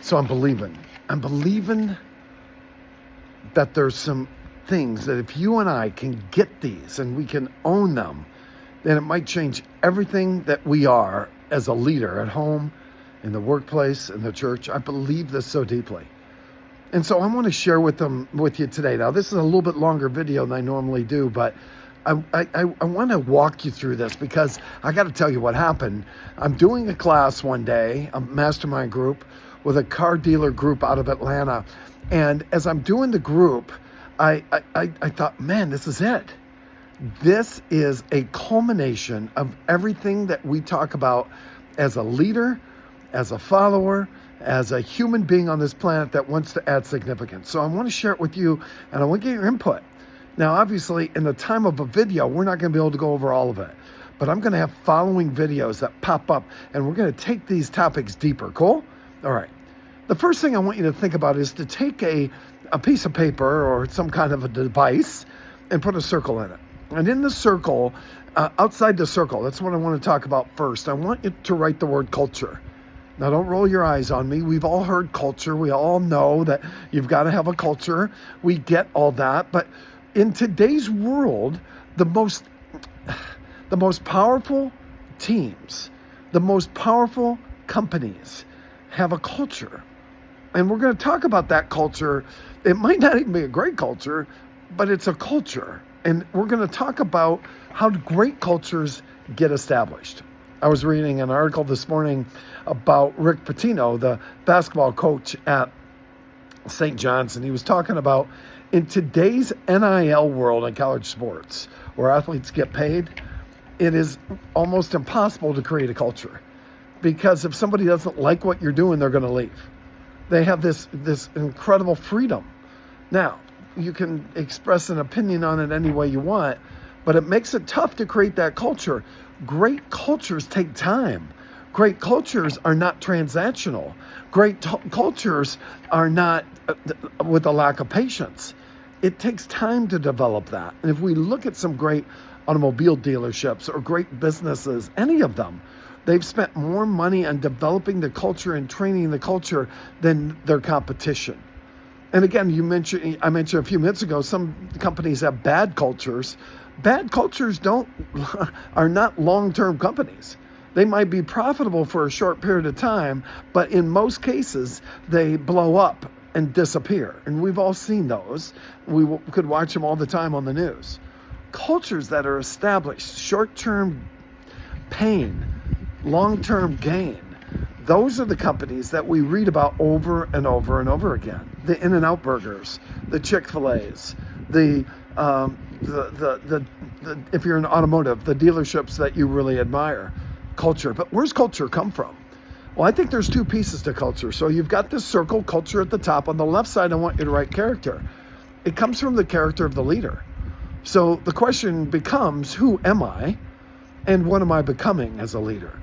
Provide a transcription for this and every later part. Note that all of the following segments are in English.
So I'm believing. I'm believing that there's some things that if you and I can get these and we can own them, then it might change everything that we are as a leader at home, in the workplace, in the church. I believe this so deeply. And so I want to share with you today. Now, this is a little bit longer video than I normally do, but I want to walk you through this because I got to tell you what happened. I'm doing a class one day, a mastermind group with a car dealer group out of Atlanta. And as I'm doing the group, I thought, man, this is it. This is a culmination of everything that we talk about as a leader, as a follower, as a human being on this planet that wants to add significance. So I want to share it with you, and I want to get your input. Now, obviously, in the time of a video, we're not going to be able to go over all of it, but I'm going to have following videos that pop up, and we're going to take these topics deeper. Cool? All right. The first thing I want you to think about is to take a piece of paper or some kind of a device and put a circle in it. And in the circle, outside the circle, that's what I want to talk about first. I want you to write the word culture. Now, don't roll your eyes on me. We've all heard culture. We all know that you've got to have a culture. We get all that. But in today's world, the most powerful teams, the most powerful companies have a culture. And we're going to talk about that culture. It might not even be a great culture, but it's a culture. And we're going to talk about how great cultures get established. I was reading an article this morning about Rick Pitino, the basketball coach at St. John's, and he was talking about in today's NIL world in college sports, where athletes get paid, it is almost impossible to create a culture. Because if somebody doesn't like what you're doing, they're going to leave. They have this incredible freedom. Now, you can express an opinion on it any way you want, but it makes it tough to create that culture. Great cultures take time. Great cultures are not transactional. Great cultures are not with a lack of patience. It takes time to develop that. And if we look at some great automobile dealerships or great businesses, any of them, they've spent more money on developing the culture and training the culture than their competition. And again, I mentioned a few minutes ago, some companies have bad cultures. Bad cultures are not long-term companies. They might be profitable for a short period of time, but in most cases, they blow up and disappear. And we've all seen those. We could watch them all the time on the news. Cultures that are established, short-term pain, long-term gain, those are the companies that we read about over and over and over again. The In-N-Out Burgers, the Chick-fil-A's, the if you're in automotive, the dealerships that you really admire. Culture. But where's culture come from? Well, I think there's two pieces to culture. So you've got this circle, culture at the top. On the left side, I want you to write character. It comes from the character of the leader. So the question becomes, who am I? And what am I becoming as a leader?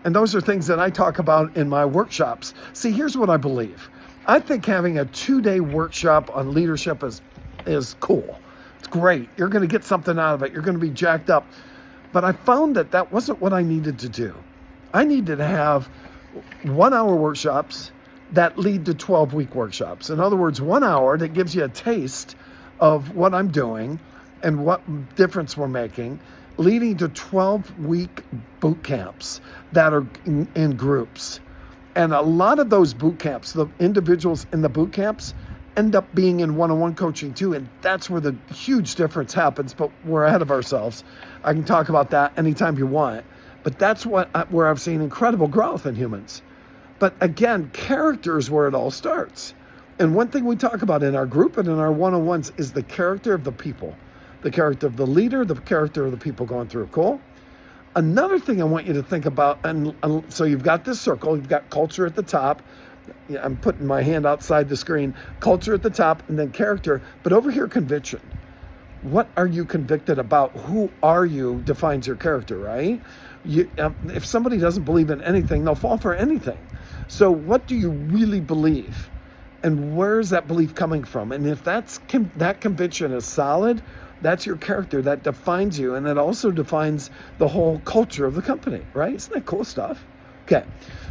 And those are things that I talk about in my workshops. See, here's what I believe. I think having a 2-day workshop on leadership is cool. It's great. You're going to get something out of it. You're going to be jacked up. But I found that wasn't what I needed to do. I needed to have 1-hour workshops that lead to 12-week workshops. In other words, 1 hour that gives you a taste of what I'm doing and what difference we're making, leading to 12-week boot camps that are in groups. And a lot of those boot camps, the individuals in the boot camps, end up being in one-on-one coaching too, and that's where the huge difference happens, but we're ahead of ourselves. I can talk about that anytime you want, but that's where I've seen incredible growth in humans. But again, character is where it all starts. And one thing we talk about in our group and in our one-on-ones is the character of the people. The character of the leader, the character of the people going through. Cool? Another thing I want you to think about, and so you've got this circle, you've got culture at the top. I'm putting my hand outside the screen. Culture at the top, and then character. But over here, conviction. What are you convicted about? Who are you defines your character, right? If somebody doesn't believe in anything, they'll fall for anything. So what do you really believe? And where is that belief coming from? And if that conviction is solid, that's your character. That defines you. And that also defines the whole culture of the company, right? Isn't that cool stuff? Okay,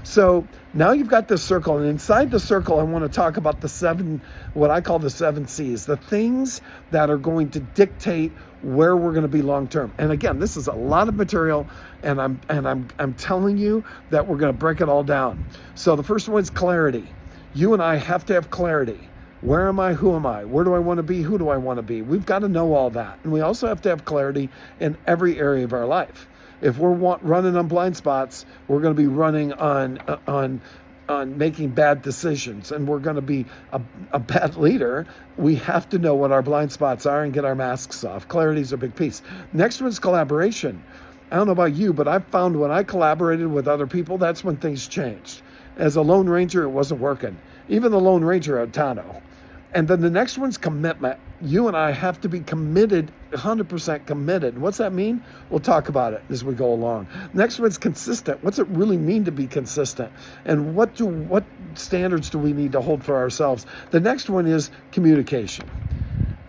so now you've got this circle, and inside the circle, I want to talk about the seven, what I call the 7 C's, the things that are going to dictate where we're going to be long term. And again, this is a lot of material, and I'm telling you that we're going to break it all down. So the first one is clarity. You and I have to have clarity. Where am I? Who am I? Where do I want to be? Who do I want to be? We've got to know all that. And we also have to have clarity in every area of our life. If we're running on blind spots, we're going to be running on making bad decisions, and we're going to be a bad leader. We have to know what our blind spots are and get our masks off. Clarity is a big piece. Next one's collaboration. I don't know about you, but I've found when I collaborated with other people, that's when things changed. As a Lone Ranger, it wasn't working. Even the Lone Ranger had Tano. And then the next one's commitment. You and I have to be committed, 100% committed. What's that mean? We'll talk about it as we go along. Next one's consistent. What's it really mean to be consistent? And what standards do we need to hold for ourselves? The next one is communication.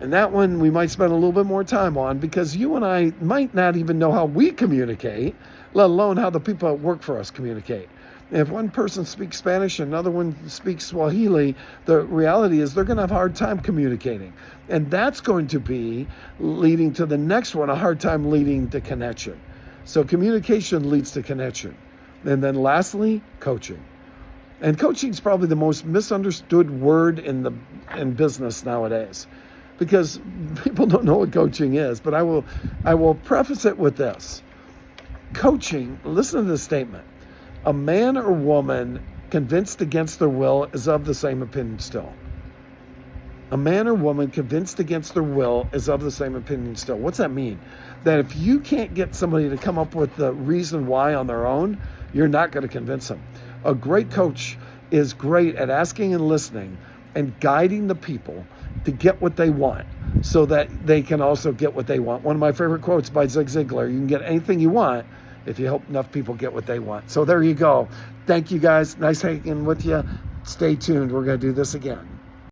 And that one we might spend a little bit more time on, because you and I might not even know how we communicate, let alone how the people that work for us communicate. If one person speaks Spanish and another one speaks Swahili, the reality is they're going to have a hard time communicating. And that's going to be leading to the next one, a hard time leading to connection. So communication leads to connection. And then lastly, coaching. And coaching is probably the most misunderstood word in business nowadays, because people don't know what coaching is. But I will preface it with this. Coaching, listen to this statement. A man or woman convinced against their will is of the same opinion still. A man or woman convinced against their will is of the same opinion still. What's that mean? That if you can't get somebody to come up with the reason why on their own, you're not going to convince them. A great coach is great at asking and listening and guiding the people to get what they want, so that they can also get what they want. One of my favorite quotes by Zig Ziglar: you can get anything you want if you help enough people get what they want. So there you go. Thank you guys. Nice hanging with you. Stay tuned. We're going to do this again.